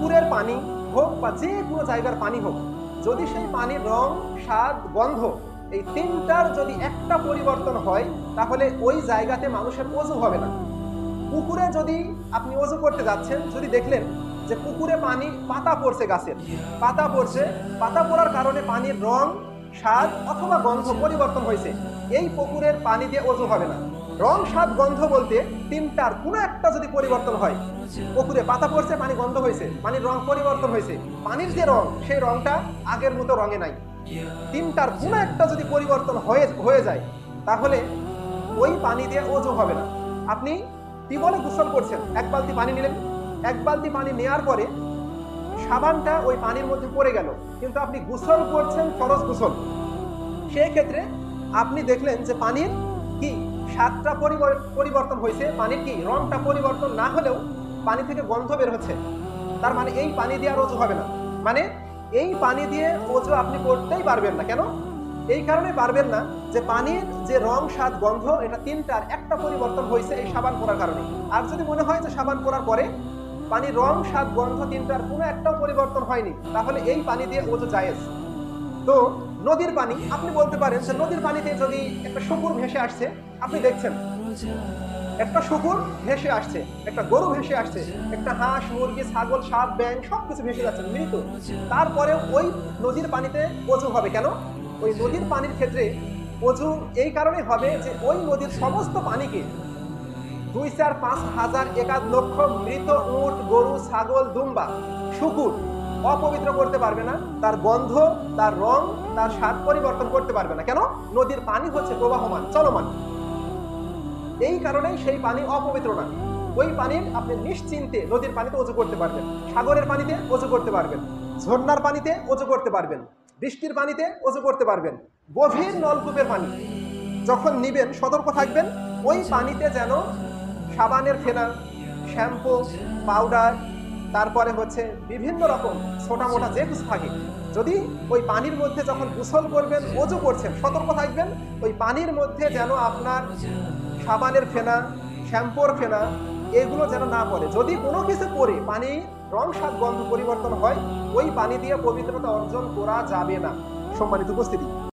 পুকুরের পানি হোক বা যে কোনো জায়গার পানি হোক, যদি সেই পানির রং, স্বাদ, গন্ধ এই তিনটার যদি একটা পরিবর্তন হয়, তাহলে ওই জায়গাতে মানুষের ওযু হবে না। পুকুরে যদি আপনি ওযু করতে যাচ্ছেন, যদি দেখলেন যে পুকুরে পানি পাতা পড়ছে, গাছের পাতা পড়ছে, পাতা পড়ার কারণে পানির রং, স্বাদ অথবা গন্ধ পরিবর্তন হয়েছে, এই পুকুরের পানি দিয়ে ওযু হবে না। রং, স্বাদ, গন্ধ বলতে তিনটার কোনো একটা যদি পরিবর্তন হয়, পুকুরে পাতা পড়ছে, পানি গন্ধ হয়েছে, পানির রং পরিবর্তন হয়েছে, পানির যে রং সেই রংটা আগের মতো রঙে নাই, তিনটার কোনো একটা যদি পরিবর্তন হয়ে যায়, তাহলে ওই পানি দিয়ে ওযু হবে না। আপনি টিউবওয়েলে গোসল করছেন, এক বালতি পানি নিলেন, এক বালতি পানি নেওয়ার পরে সাবানটা ওই পানির মধ্যে পড়ে গেল, কিন্তু আপনি গোসল করছেন ফরজ গোসল, সেই ক্ষেত্রে আপনি দেখলেন যে পানির কি স্বাদটা পরিবর্তন হয়েছে, পানির কি রংটা পরিবর্তন না হলেও পানি থেকে গন্ধ বের হচ্ছে, তার মানে এই পানি দিয়ে আর ওযু হবে না। মানে এই পানি দিয়ে ওযু আপনি করতেই পারবেন না। কেন? এই কারণে পারবেন না যে পানির যে রং, স্বাদ, গন্ধ এটা তিনটার একটা পরিবর্তন হয়েছে এই সাবান পড়ার কারণে। আর যদি মনে হয় যে সাবান পড়ার পরে পানির রং, স্বাদ, গন্ধ তিনটার কোনো একটাও পরিবর্তন হয়নি, তাহলে এই পানি দিয়ে ওযু জায়েজ। তো নদীর পানি, আপনি বলতে পারেন যে নদীর পানিতে যদি একটা শুকুর ভেসে আসছে, আপনি দেখছেন একটা শুকুর ভেসে আসছে, একটা গরু ভেসে আসছে, একটা হাঁস, মুরগি, ছাগল, সাপ, ব্যাঙ সবকিছু ভেসে যাচ্ছে মৃত, তারপরে ওই নদীর পানিতে ওযু হবে। কেন? ওই নদীর পানির ক্ষেত্রে ওযু এই কারণে হবে যে ওই নদীর সমস্ত পানিকে 2, 4, 5 হাজার, 1 লক্ষ মৃত উট, গরু, ছাগল, দুম্বা, শুকুর অপবিত্র করতে পারবে না, তার গন্ধ, তার রং, তার স্বাদ পরিবর্তন করতে পারবে না। কেন? নদীর পানি হচ্ছে প্রবাহমান, চলমান, এই কারণেই সেই পানি অপবিত্র না। ওই পানির আপনি নিশ্চিন্তে নদীর পানিতে ওযু করতে পারবেন, সাগরের পানিতে ওযু করতে পারবেন, ঝর্ণার পানিতে ওযু করতে পারবেন, বৃষ্টির পানিতে ওযু করতে পারবেন। গভীর নলকূপের পানি যখন নিবেন সতর্ক থাকবেন ওই পানিতে যেন সাবানের ফেনা, শ্যাম্পু, পাউডার, তারপরে হচ্ছে বিভিন্ন রকম ছোটা মোটা যে কিছু থাকে, যদি ওই পানির মধ্যে যখন গোসল করবেন, ওযু করছেন, সতর্ক থাকবেন ওই পানির মধ্যে যেন আপনার সাবানের ফেনা, শ্যাম্পুর ফেনা এগুলো যেন না পড়ে। যদি কোনো কিছু পড়ে পানি রং, স্বাদ, গন্ধ পরিবর্তন হয়, ওই পানি দিয়ে পবিত্রতা অর্জন করা যাবে না। সম্মানিত উপস্থিতি,